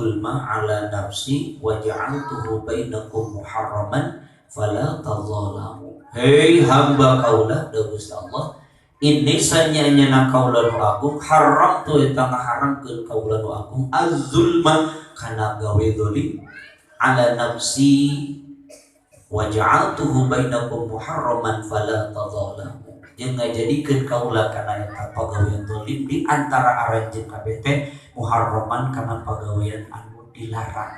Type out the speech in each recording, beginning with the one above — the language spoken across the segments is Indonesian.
zulma ala nafsi wa ja'altuhu bainakum muharraman fala tadzalamu. Hei hamba kaulah da Gusti Allah, ini sanyanya kaulah nu agung haram tu eta ngaharamkeun kaulah nu agung az-zulma kana gawe zalim ala nafsi wa ja'altuhu bainakum muharraman fala tadzalamu. Jeung ngajadikeun kaulah kana eta pagawean zalim di antara aranjeun kabeh teh muharraman kana pagawean anu dilarang.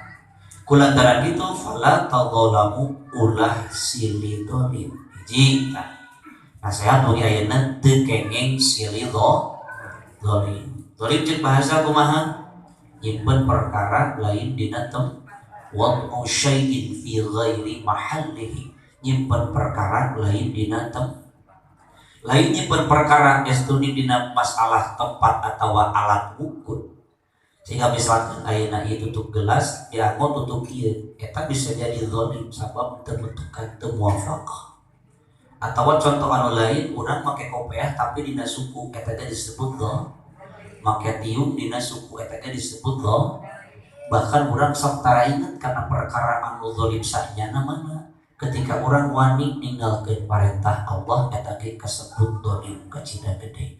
Kulantaran kitu fala tadzalamu ulah silih zalim. Hiji nasihat nu ayeuna teu kengeng silih zalim. Zalim jeung bahasa kumaha? Nyimpen perkara lain dina tempat wa syai'in fi ghairi mahallihi, nyimpen perkara lain dina tempat lain, nyimpen perkara estuni dina masalah tempat atau alat ukur. Sehingga misalkan ayeuna ieu tutup gelas dianggo tutup ieu eta bisa jadi zalim sabab teu bentukan teu muafaqah. Atawa contoh anu lain urang make kopiah tapi dina suku eta teh disebut zalim, make tiung dina suku eta teh disebut zalim. Bahkan urang sok tara inget karena perkara anu zalim sanyana mana ketika orang wani ninggalkeun parentah Allah eta ge kasebut zalim kacida gede.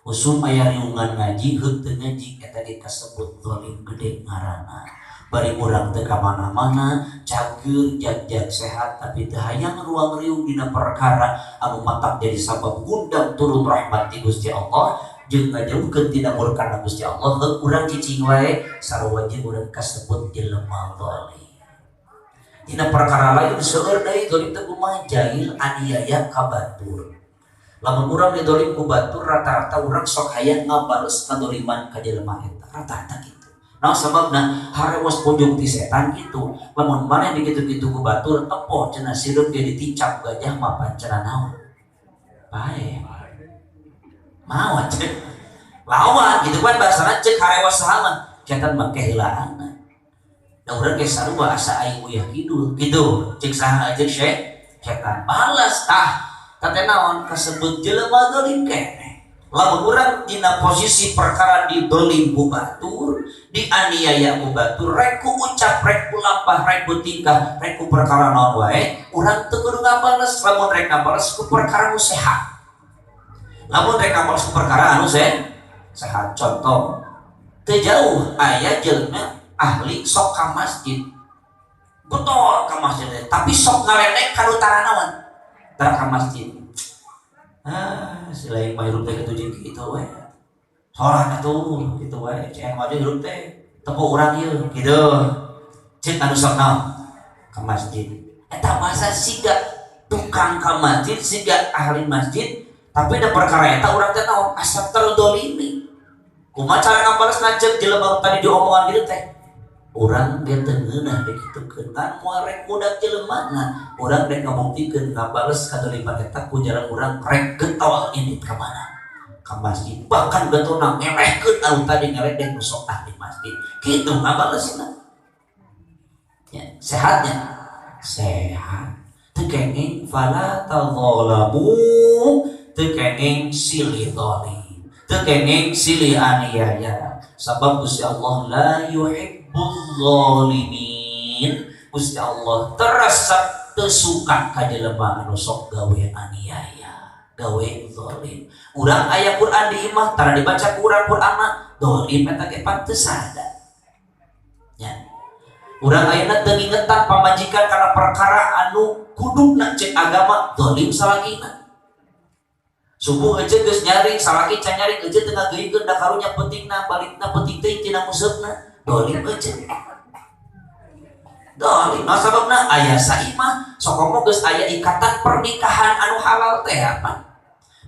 Usum aya riungan ngaji heuh teu ngaji eta ge kasebut zalim gede ngaranna. Bari urang teu ka mana-mana cager jag-jag sehat tapi teu hayang ruang riung dina perkara anu matak jadi sabab ngundang turun rahmat ti Gusti Allah jeung ngajauhkeun tina murka Gusti Allah. Heuh urang cicing wae sarua jeung urang kasebut jelema zalim. Dina perkara lain seueur deui zalim teh kumaha jahil aniaya ka batur. Lamun urang dizalim ku batur rata-rata urang sok hayang ngabales kadzaliman ka jelema eta. Rata-rata kitu. Naon sababna harewas pojong ti setan kitu. Lamun maneh dikitu-kitu ku batur tepoh cenah sireuk ge diticap gajah mah pancena naon? Bae. Maot cek. Lawan gitu kan bahasana cek harewas saha mah setan mah kehilaanna. Da urang ge sarua asa aing uyah kidul kitu cek saha aja setan balas teh naon kasebut jelema zalim keneh. Lamun urang dina posisi perkara didolim ku batur, dianiaya ku batur, rek ku ucap, rek ku lampah, rek ku tingkah, rek ku perkara naon wae, urang teu kudu ngabales. Lamun rek ngabales ku perkara nu sehat. Lamun rek ngabales ku perkara anu sehat. Contoh teu jauh aya jelema ahli sok ka masjid, botol ka masjid, tapi sok ngalenek ka utara naon? Tara ka masjid. Selain mah hirup teh ketujuh gitu we. Salat atuh gitu we. Cek mah hirup teh tepuk urang ieu gitu. Cek anu sok naon? Ka masjid. Eta masa siga tukang ka masjid, siga ahli masjid, tapi da perkara eta urang teh naon? Asa terdolimi. Kumaha cara ngabalasna cek jelema tadi diomongan kitu teh? Urang ge teu ngeunah dikitukeun kan moal rek budak jelemana. Urang rek ngabuktikeun ngabales kadoliman eta ku jalan urang rek getol ini ka mana? Ka masjid. Bahkan getona ngelehkeun anu tadi ngeledek nu sok ahli masjid. Kitu ngabalesna. Ya, sehatnya sehat. Teu kenging fala tadzalamu, teu kenging silih zalim, teu kenging silih aniaya. Sabab Gusti Allah la yuhibbul zalimin. Gusti Allah terasa teu suka ka jelema anu sok gawe aniaya, gawe zalim. Urang aya Quran di imah tara dibaca ku urang Quranna zalim eta ge pantes sada. Nya. Urang ayeuna teu ngingetan pamajikan kana perkara anu kuduna cek agama zalim salakina. Subuh aja geus nyari salaki can nyari aja teu ngageuikeun da karunya pentingna balikna penting teuing tina museupna zalim aja. Zalim sababna aya saimah sok ngomong geus aya ikatan pernikahan anu halal teh apa.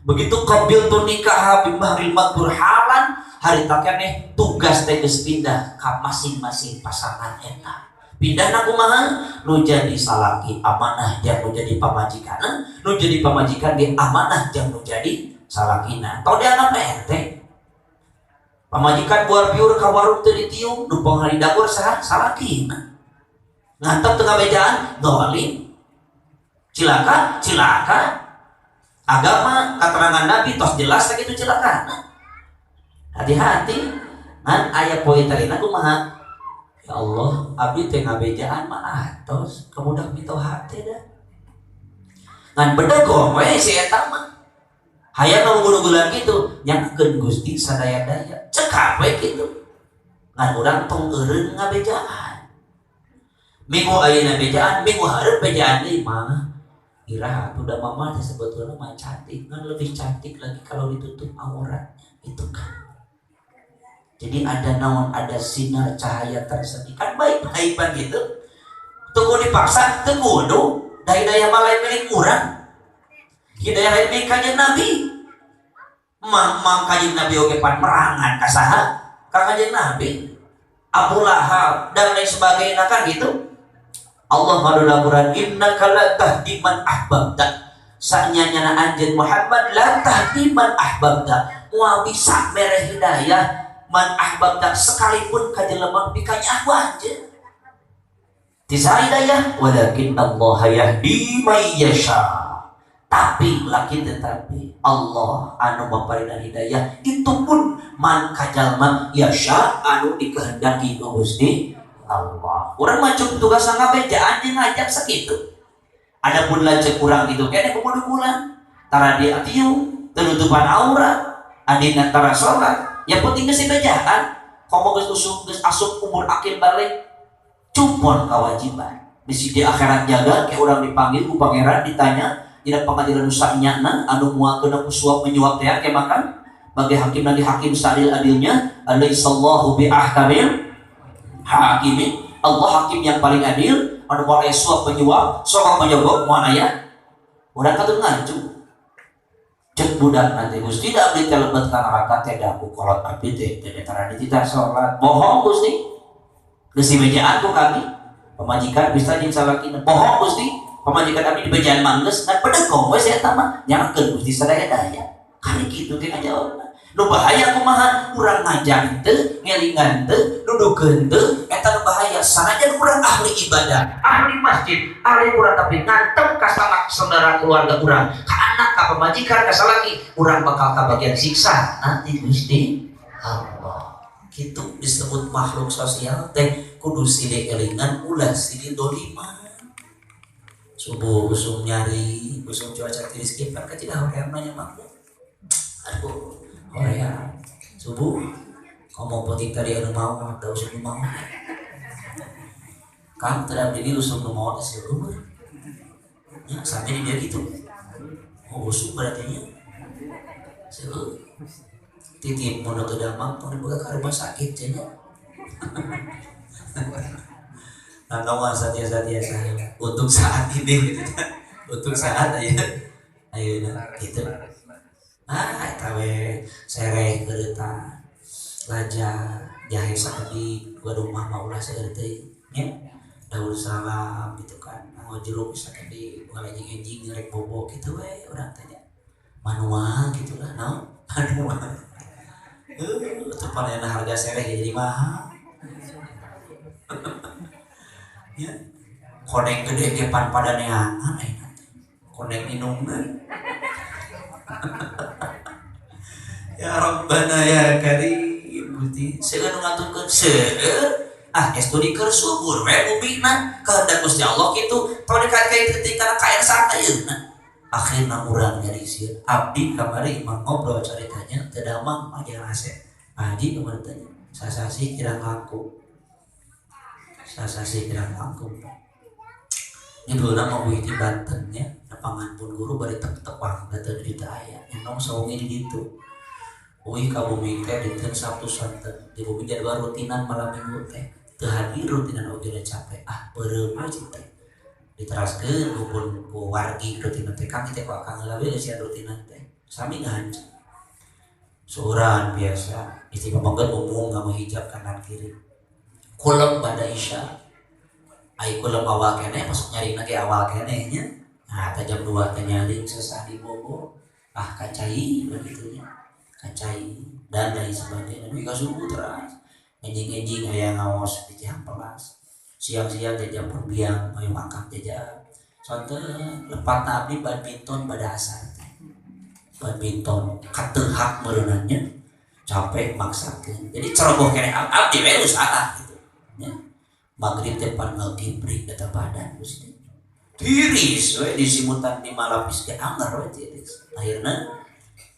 Begitu qabiltu nikah bi mahril madhur halan harita keneh tugas teh geus pindah ka masing-masing pasangan eta. Pindahna kumaha? Nu jadi salaki amanah jeung nu jadi pamajikanna, nu jadi pamajikan ge amanah jeung nu jadi salakina. Tau dianggap ente. Pamajikan buar biur ka warung teu ditiung, nu panghari dapur saha? Salakina. Ngantep teu kabejaan zalim. Cilaka. Agama keterangan Nabi tos jelas sakitu cilakana. Hati-hati. Kan aya poe tarina kumaha? Ya Allah, abdi teh ngabejaan mah atos, kemudak mitoha teh dah. Ngan bedegong we si eta mah. Hayang ngagulugulan kitu, nyakeun Gusti sadaya-daya. Cekap we kitu. Ngan urang tong eureun ngabejaan. Minggu ayeuna bejaan, minggu hareup bejaan deui mah. Iraha udah mama sebetulnya mah cantik, kan lebih cantik lagi kalau ditutup auratnya itu kan. Jadi ada naon, ada sinar cahaya tersendiri kan baik-baik pan gitu. Tunggu dipaksa, tunggu kudu. Daya malai milik urang. Hidayah lain milik kanjeng Nabi. Mang kanjeng Nabi oge pan merangan ka saha? Ka kanjeng Nabi. Abu Lahab dan lain sebagainya kan gitu. Allah ngadula Quran innaka la tahdi man ahbabta. Sanyana anjeun Muhammad la tahdi man ahbabta. Moal bisa mere hidayah man ahbabta sekalipun ka jelema pikanya anjeun. Tisa hidayah walakin Allah yahdi may yasha. Tapi laki tetapi Allah anu maparingan hidayah itu pun man kajalma yasha anu dikehendaki ku Gusti Allah. Urang mah cuk tugas ngabejaan jeung ngajak sakitu. Adapun lanceuk urang kitu kene kumadugulan tara dia atieu tutupan aurat adina tara salat yang penting geus bejaan komo geus usum geus asup umur akil balik cupon kewajiban bisi di akhirat jaga kayak urang dipanggil ku pangeran ditanya dina pengadilan usahnyana anu moalkeun ku suap menyuap teh ke makan bagi hakim dan hakim sadil adilnya alaihissallahu bi ahkamil hakimin. Allah hakim yang paling adil anu moal aya suap penyuap sokong menyogok moal aya urang katun ngacu cek budak nanti Gusti da abdi teh lebet ka neraka teh da ku kolot abdi teh tara dititah salat bohong Gusti geus dibejaan ku kami pamajikan bisa jeung salakina bohong Gusti pamajikan abdi dibejaan manggeus dan pedegong we eta mah nyakeun Gusti sadaya-daya kali kitu teh ngajawabna. Nu bahaya kumaha urang ngajak teu ngelingan teu nudukeun teu eta nu bahaya sanajan urang ahli ibadah ahli masjid ahli urang tapi ngantem ka saudara keluarga urang ka anak ka pamajikan ka salaki urang bakal kabagian siksa nanti Gusti Allah. Kitu disebut makhluk sosial teh kudu silih elingan ulah silih doliman. Subuh usum nyari usum cuaca tiris kipan ka tidak horeamanya makhluk. Aduh Korea subuh ngomong potik tadi anu mau ada usum mau kan terhadap diri usum mau ke seluruh ya sampai dia gitu usum berarti nya seluruh titip mau tuh damang mau dibuka ke rumah sakit cenah nah kamu satya saya untuk saat ini gitu untuk saat ayo gitu tawe sereh kereta laja jahe sakadi gua rumah maulah seurteuy nya daun salam gitu kan mau jeruk sakadi ngalajing-enjing ngerek bobo gitu we urang tanya manual gitu lah naon manual teu panena harga sereh jadi mahal ya koneng gede ge pan pada neangan koneng minumna ya Rabbana ya Karim Gusti seueur ngaturkeun seueur estudi keur subur we bumina kehendak Gusti Allah kitu tong dikait-kait ketika kaen satayeuna akhirna urang nyari sieun abdi kamari imam ngobrol caritanya teu damang aja ase haji kemarin tanya sasasi kirang laku judulna mah wiji Banten nya lapangan pun guru bari tepang datang di aya nyong sawengi di ditu uih ka bumi teh dinten Sabtu Santen di bumi jadwal rutinan malam minggu teh teu hadir rutinan oge capek peureum we teh diteraskeun ku wargi rutinan teh kang teh ku akang heula we sia rutinan teh sami ngahancur suran biasa istri pamanggeut umum ngama hijab kanan kiri kulem pada isya ai kulem awal keneh masuk nyari ge awal keneh nya nah jam 2 teh nyari sesah di bobo kacai begitunya kacai dan lain sebagainya tapi subuh terus enjing-enjing aya ngaos di jam 11 siang-siang jam perbiang mayung akak jajan sonten lepatna abdi badminton pada asar badminton kateuhak meureunanya capek maksakeun. Jadi ceroboh kene abdi we usaha gitu. Ya. Maghrib depan ngagibrik eta badan Gusti. Tiris we disimutan di malapis ke anger we tiris. Akhirna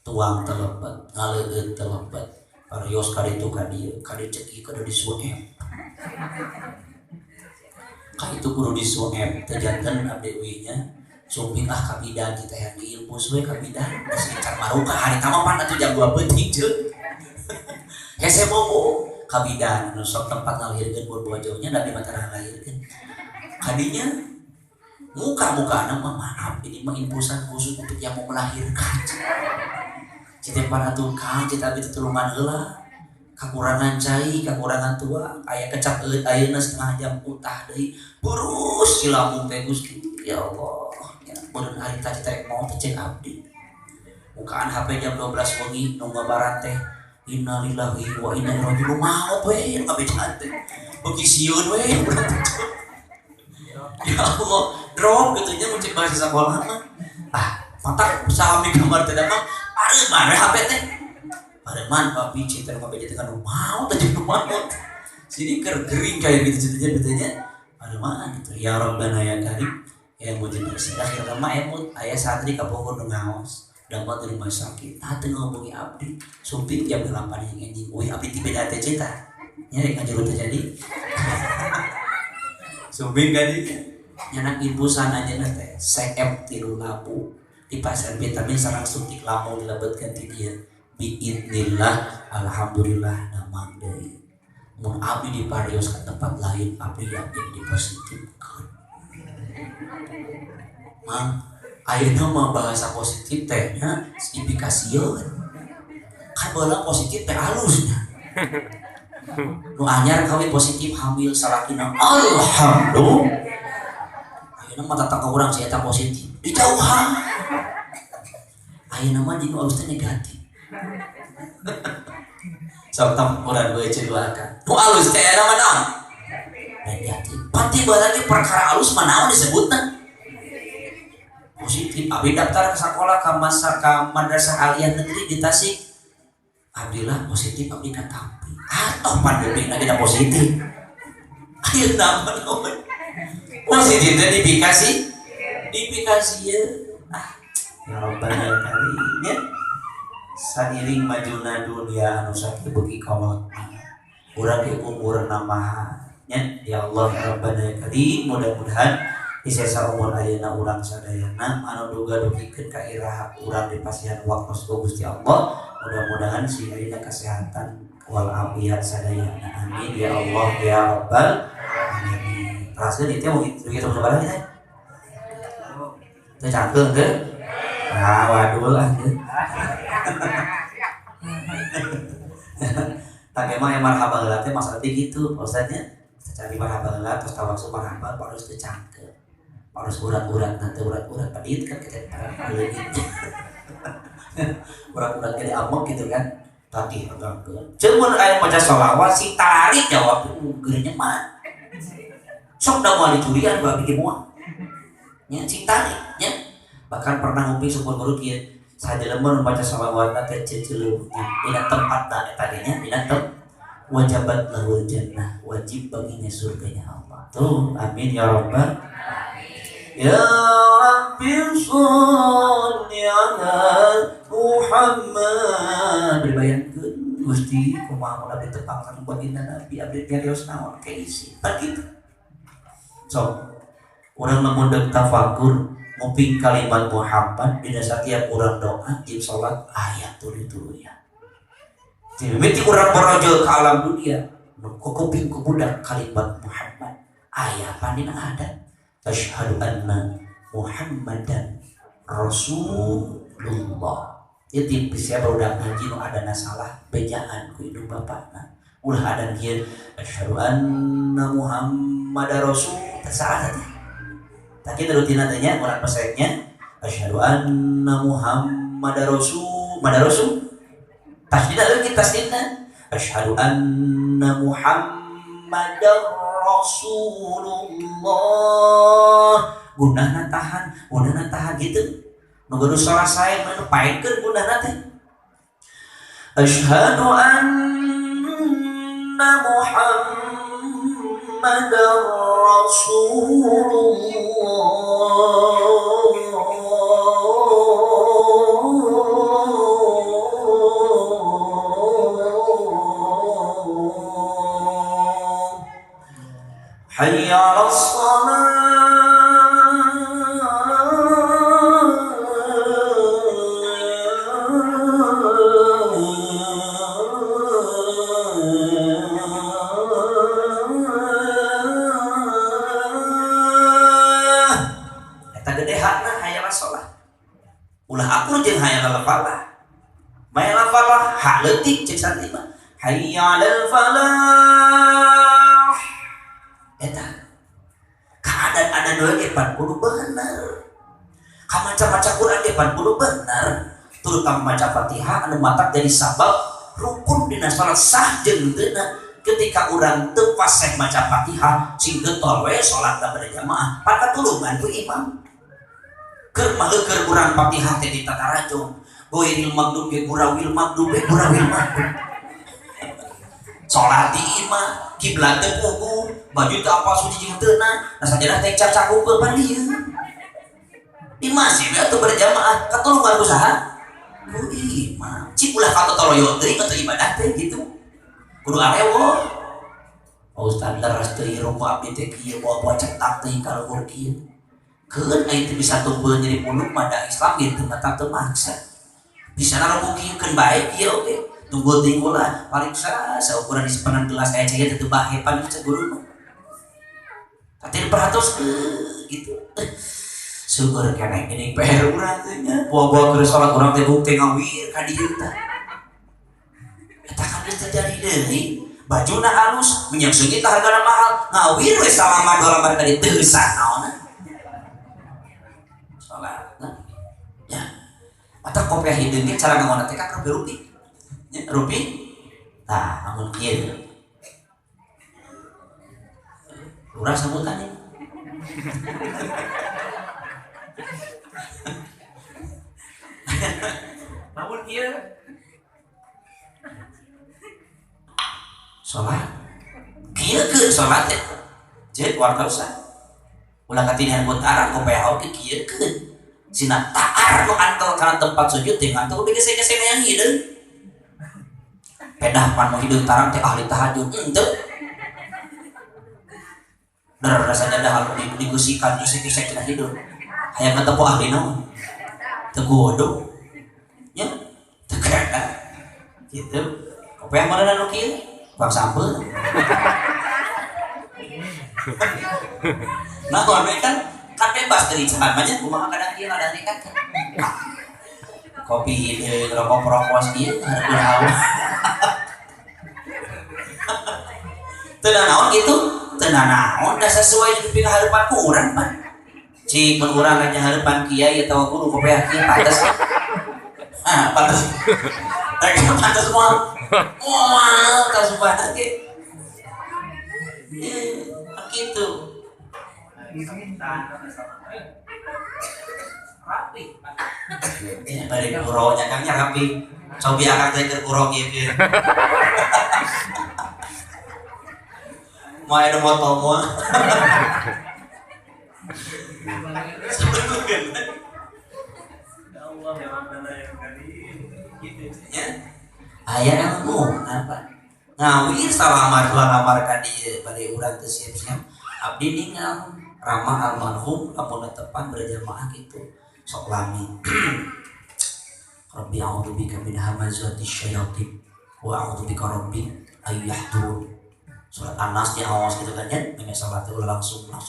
tuang telebat, ngaleut telebat. Parios kaditu ka dieu, kadi ceki kudu disuep. Ka itu kudu disuep, teh janten abdi nya sumping kabidan kita yang diimpus we kabidan. Geus dicar maruka hari tama pan atuh jam 2 peuting ceuk. Hese bobo kabidan anu sok tempat ngalahirkeun buah jauhnya da di mataran ngalahirkeun. Kadinya muka-muka anak mah maaf ini mah impusan khusus untuk yang mau melahirkan. Citepan atuh Kang kita abdi tutulungan heula. Kakurangan cai, kakurangan tua, aya kecap ayeuna setengah jam utah deui. Burus si lambung teh Gusti. Ya Allah, ya beun harita kita mau teh cek abdi. Bukaan HP jam 12 wengi nu ngabaran teh innalillahi wa inna ilaihi raji'un maot we abdi teh. Beuki sieun we. Ya Allah, drop gitu nya muncul bahasa sekolah mah. Mata salami kamar teh mah areuman we HP teh. Pareman papi cinta sama beja tekan mau tadi mau sini gering kayak gitu ceritanya pareman gitu ya Rabbana ya Karim ya mujib bersih akhirnya mah emut ayah santri kapungkur ngaos dapat di rumah sakit teu ngomongin abdi sumpit jam 8 yang anjing euy abdi ti beda teh cerita nya rek ngajero terjadi sumpit kan nyanak impusan aja teh CF 3 labu di pasar vitamin sareng suntik lamun dilebetkeun ti dieu biidnillah alhamdulillah namang deui mun abdi diparios ka tempat lain abdi yakin dipositifkeun mang ayeuna mah bahasa positif teh nya signifikasieun kan baheula positif teh halusnya nu anyar kawin positif hamil salakina alhamdulillah ayeuna mah tata ka urang si eta positif dijauhan ayeuna mah dinu alus teh negatif Sabtam orang gue ceduakan. Nu alus teh ada mana? Negatif. Pati balagi perkara alus mana disebutna? Positif. Abi daftar ke sekolah ke madrasah aliyah negeri di Tasik. Alhamdulillah positif abdi katampi. Atoh pandemi lagi dah positif. Ayo nama nomor. Positif teh dipikasi ya. Ya Rabbana Karim ya. Sairing majuna dunia anu sakieu beuki kolot urang di umur namanya ya Allah Rabbana Karim mudah-mudahan disesa umur ayeuna urang sadayana anu duga-dugikeun ka iraha urang di pasihan waktu Gusti Allah mudah-mudahan si ayeuna kesehatan wal afiat sadayana amin ya Allah ya Rabbal alamin. Raskeun itu mau gitu sabaraha teh teh cangkeung teh waduh lah tak emang marhaba heula teh maksudnya gitu maksudnya cari marhaba heula terus tawassul marhaba harus teu cangkeum harus urat-urat nanti urat-urat padit kan kita gitu urat-urat gede amok gitu kan tadi agak cuman aya maca sholawat si tarik jawab geurnya mah sok da moal diturian bae bikin moal nya si tarik nya bahkan pernah ngopi syukur guru kieu sajelema membaca shalawatna teh ceuceuleuhnya dina tempatna eta ge nya dina wajabat lahul jannah wajib baginya surganya Allah tuh amin ya rabbal ya rabbi sholli ala Muhammad berbayangkeun Gusti kumaha mun abdi tepangkan baginda Nabi abdi nyarios naon keisi kan kitu so urang lamun deuk tafakur nguping kalimat Muhammad dina satiap urang doa jeung salat ayat tuluy ya. Mimiti urang borojo ka alam dunia kuping ku budak kalimat Muhammad aya pandina ada asyhadu anna Muhammadan Rasulullah. Ieu bisa budak ngaji nu adana salah bejaan ku indung bapana. Ulah adan kieu asyhadu anna Muhammadar Rasul salah teh. Tapi rutina tanya orang peseknya asyhadu anna Muhammadar Rasul tasdidna leuwih tasdidna asyhadu anna Muhammadar Rasulullah gunana tahan gitu nu geus salah sae mah paekeun gunana teh Asyhadu anna Muhammadar Rasulullah. Hayya 'alas shalah. Ulah aku jeung hayal falah. Mayal falah hak leutik cek santi mah. Hayya 'alal falah. Eta. Keadaan doa ge pan kudu bener. Ka maca-maca Quran ge pan kudu bener. Terutama maca Fatihah anu matak dari sabab rukun dina salat sah jeung teu. Ketika urang teu fasih maca Fatihah sing getol we salat berjamaah pan katulungan ku imam. Keur maleukeun urang Fatihah teh di tatarajong goiril magdub ge gurawil magdub ge gurawil magdub salat di imam kiblat teh pugu baju teh apa suci jeung teu na sajadah teh cacakup pan dieu di masjid atuh berjamaah katulungan ku saha ku imam cik ulah katotoloyo teuing atuh ibadah teh gitu kudu arewo Ustaz leres teh ruku abdi teh kieu bawa cetak teh kalau kieu keun itu bisa tumbuh jadi puluk pada Islam gitu mata teu maksa bisa naruh kieukeun bae kieu oge tunggu tinggal lah paling saukuran di sepenan gelas aya caya teu bae pan cek guru mah tapi peratos gitu syukur keneh geuning PR urang teh nya buah-buah keur salat urang teh bukti ngawir ka dieu tah eta kan terjadi deui bajuna halus minyak sunyi tah hargana mahal ngawir we salaman dolamar ka dieu teu sah naonna ya, mata kopiah hideung ge cara ngomongna teh kan rupi. Ya, rupi. Tah, namun kieu. Lurah sambutan ya. Namun kieu. Salat. Kieu keur salat teh. Ceuk wartosan. Ulah katinian utara kopiah oge kieu keun. Sina taar nu antel kana tempat sujud teh antel udah gese-gese yang hideung. Pedah pan nu hideung tarang teh ahli tahajud henteu. Dar rasanya dah halu digusikan gesek-gesek cenah hideung. Hayang ngatepo ahli naon? Teu godo. Nya, teu kada. Kitu. Kopiah meureunna nu kieu? Bang sampel. Nah, kalau kan bebas dari jalan banyak kumaha kadang kieu ada nekat kopi rokok propos kieu hareup hawa teu naon gitu teu naon da sesuai jeung hareupan ku urang pan cik mun urang nya hareupan kiai atawa guru kopi kieu pantes pantes rek pantes moal ka subhana ge gitu rapi ini balik kuronya kangnya rapi cobi akang teh keur kuro kieu kieu moal anu moto moal aya ilmu apa ngawir salamar dua lamar ka dieu bade urang teu siap-siap abdi ningal ramah almarhum lamun tepan berjamaah gitu sok lami Rabbi a'udzubika min hamazati syayatin wa a'udzubika rabbi ay yahdurun surat An-Nas di awas gitu kan ya nanya salat itu langsung heula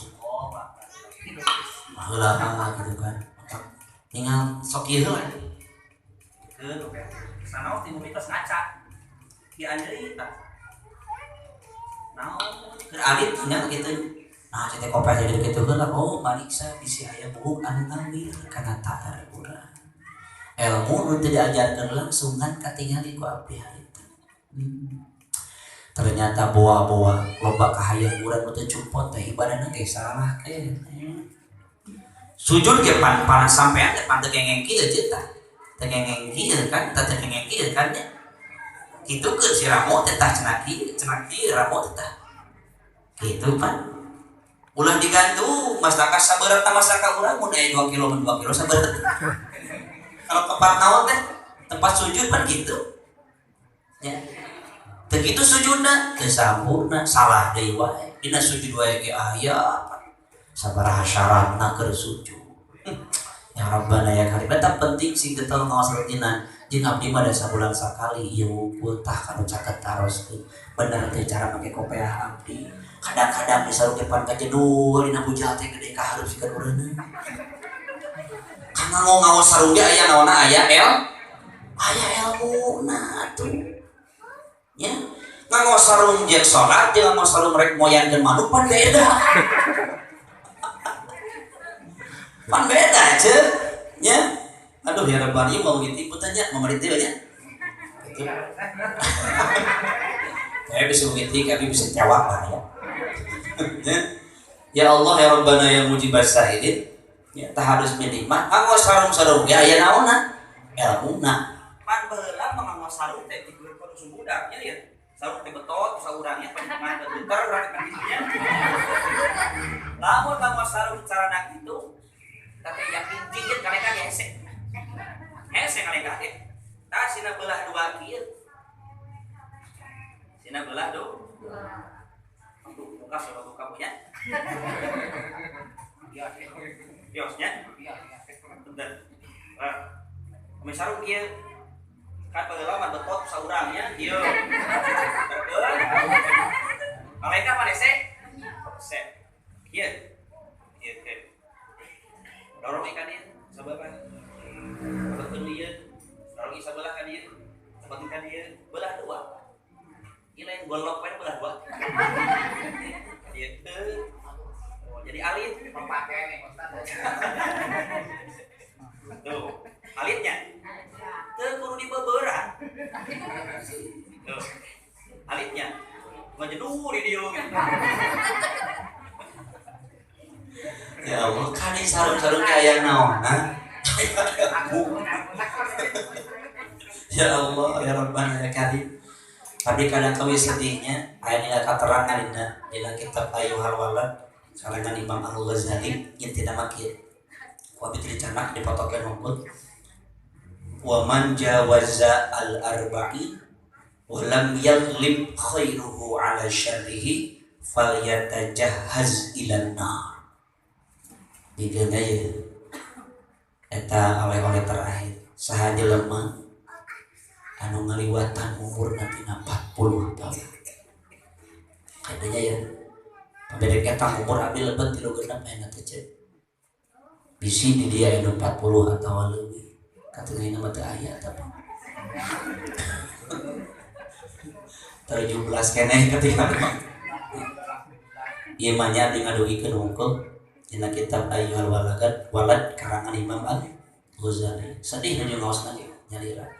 gitu kan tinggal sok ieu lah ke sana waktu mobilitas ngaca di anjeun tah naon keur alit nya gitu. Nah, kita kopi jadi gitu kan, oh maniksa bisa aya buuk anu ngambil karena taar urang. Ilmu nu teu diajarkeun langsung kan katingali ku abdi harita. Ternyata boa-boa loba kahayang urang nu teu cupot teh ibadahna ge salah ke. Sujud ge panas sampean teh pan teu kengeng kieu ceuk tah. Teu kengeng kieu kan, teu kengeng kieu kan ya. Gitu ke si Ramo tetah cenaki Ramo tetah gitu kan ulah digantung masyarakat saberat masyarakat urang mun aya 2 kilo 2 kilo saberat kalau tempat naon teh tempat sujud kan gitu ya begitu sujudna teu sampurna salah deui wae dina sujud wae ge aya sabaraha syaratna keur sujud ya Rabbana ya Karim eta penting sing teu ngaos rutinan jeung abdi mah da sabulan sakali ieu tah kanu caket taroskeun bener teh cara make kopiah abdi kadang-kadang misalnya depan kajenuh dina bujal teh gede ka hareup sikeun urang kana ngaos sarung ge aya naonna aya ilmuna tuh ya ngaos sarung jeung salat jeung ngaos sarung rek moyankeun manuk pan beda pan beda ceuk nya aduh ya Rabbani mau ngitipu tanya memerintah nya saya bisa ngitik tapi bisa jawab lah ya ya Allah ya Rabbana ya mujibas sa'ilin ya tah harus minimal ngangos sarung-sarung ya aya naonna ilmuna pan baheula ngangos sarung teh dikeun ku budak ya sarung teh betot saurangnya pan bentar urang ka dinya lamun ngangos sarung carana kitu tapi yakin jigit kaleka hese kaleka tah sina belah dua kieu sina belah buka sama buka punya biosnya bener kami sarung kieu kan baheula mah betot saurangnya ieu kaleka panese kieu dorong ikan ieu sabaraha betul ieu dorong sabelah kan ieu sebagian kan ieu belah dua ieu lain golok we belah dua gitu jadi alit mempake nih tuh alitnya teu kudu dibeubeurang tuh alitnya ngajenuh di dieu ya Allah kan ini sarung-sarung kayak naonna ya Allah ya Rabbana ya Karim tapi kadang kami sedihnya ayat keterangan dina kitab Ayyuhal Walad karangan Imam Al-Ghazali yang tidak makin wabi dicanak dipotokeun hukum wa man jawaza al-arba'i wa lam yaghlib khairuhu ala syarrihi falyatajahhaz ilan nar digeuna ye eta oleh terakhir saha jelema anu ngaliwatan umur nanti 40 tahun kayaknya ya pabedek eta umur abdi lebet 36 aya teh ceuk bisi di dia anu 40 atau leuwih kateuina mah teu aya tapi 17 keneh ketika ieu mah nya abdi ngadugikeun hungkul dina kitab Ayyuhal Walad karangan Imam Al-Ghazali sedih nu ngaos lagi nyalira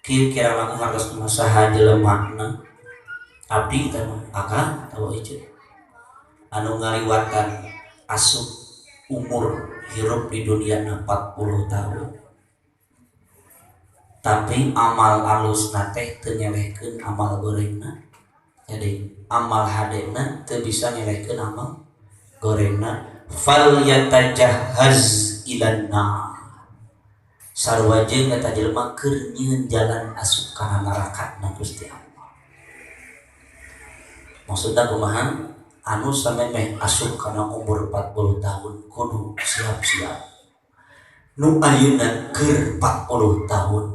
kira laku harus masaha jelemahna abdi teh mah akang tahu ieu anu ngaliwatan asup umur hirup di dunia 40 tahun tapi amal alusna teh teu nyelehkeun amal gorengna jadi amal hadena teu bisa nyelehkeun amal gorengna fal yatajahhaz ilan nar sarua jeung eta jelema keur nyieun jalan asup kana neraka na Gusti Allah maksudna kumaha anu samemeh asup kana umur 40 tahun kudu siap-siap nu ayeuna keur 40 tahun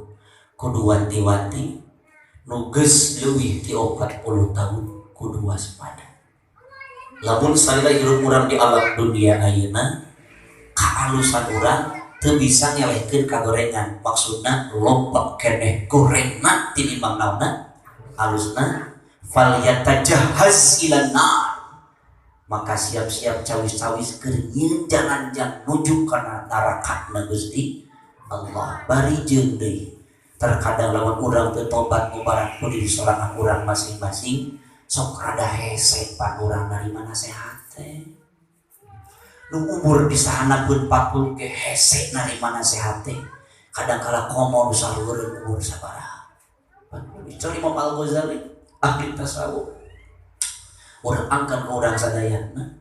kudu wanti-wanti nu geus leuwih ti 40 tahun kudu waspada lamun salila hirup urang di alam dunia ayeuna kaalusan urang teu bisa nyalehkeun kagorengan maksudna loba keneh gorengna tinimbang naonna alusna fal yatajahhaz ilan nar maka siap-siap cawis-cawis keur nyieun jalan-jalan nuju kana neraka na Gusti Allah bari jeung deui terkadang lawan urang teu tobat mubarak ku di sorangan urang masing-masing sok rada hese pan urang narima nasehat teh nu umur di sahanakeun 40 ge hese narima nasehat teh kadang kala komo nu salueureun umur sabaraha Cari Imam Al-Ghazali ahli tasawuf. Urang angkat ke urang sadayana.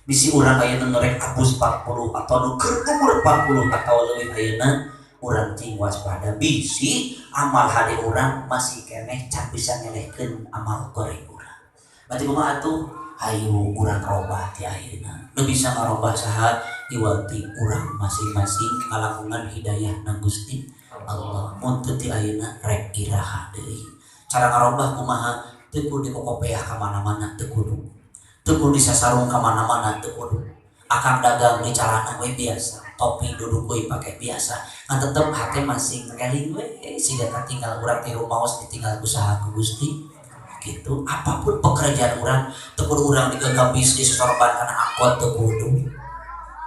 Bisi urang ayeuna norek abus 40 atau nu keur umur 40 atau leuwih ayeuna urang cing waspada. Bisi amal hade urang masih keneh can bisa ngelehkeun amal goreng urang. Berarti kumaha atuh? Hayu urang robah ti ayeuna. Nu bisa ngarobah saha iwati urang masing-masing ngalakunan hidayah na Gusti Allah. Mun teu ti ayeuna rek iraha deui. Cara ngarobah kumaha? Teu kudu dikokopeah ka mana-mana, teu kudu. Teu kudu disasarung ka mana-mana, teu kudu. Akang dagang di calana we biasa, topi duduk we pake biasa. Kan tetep hate masing keling we siga katinggal urang ti rumaos ditinggal usaha ku Gusti. Gitu. Apapun pekerjaan urang, teu kudu urang diganggap bisnis sorban kana angkot, teu kudu.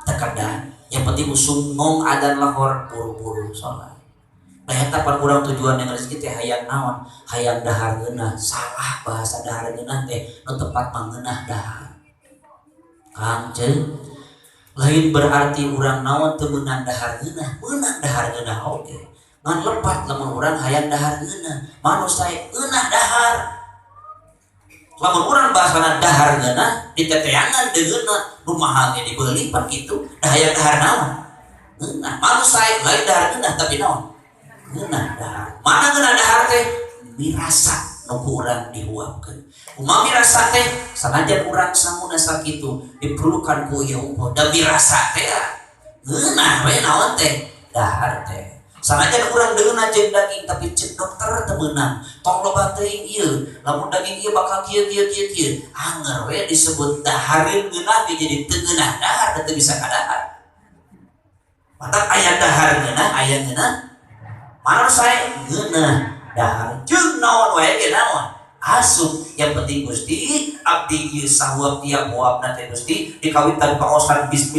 Terkadang yang penting usung ngong adzan lahor buru-buru salat. Nah eta pan urang tujuan yang rezeki teh hayang naon? Hayang dahar geunah. Salah bahasa dahar geunah teh nu tepat mah ngeunah dahar. Kang ceun. Lain berarti urang naon teu meunang dahar geunah, meunang dahar geunah oge. Ngan lepat lamun urang hayang dahar geunah. Manus sae eunah dahar. Lamun urang bahasana dahar geunah diteteangan deungeunna nu mahal ge dibeuli pan kitu. Da hayang dahar naon? Geunah. Manus sae lain dahar geunah tapi naon? Geunah dahar. Mana geunah dahar teh? Mirasa nu ku urang dihuapkeun. Kumaha mirasa teh? Sanajan urang samuna sakitu diperlukan ku ieu da mirasa teh geunah we naon teh? Dahar teh. Sanajan urang deungeunna jeung daging tapi ceuk dokter teu meunang. Tong loba teuing ieu. Lamun daging ieu bakal kieu. Anger we disebut dahareun geunah ge jadi teu geunah dahar, teu bisa kadahar. Mantap aya dahar geunah, aya geunah mana saya geunah dahar jeung naon wae ge naon asup. Yang penting Gusti abdi ieu sahuap tiap huapna teh Gusti dikawin tanpa osan bismillah.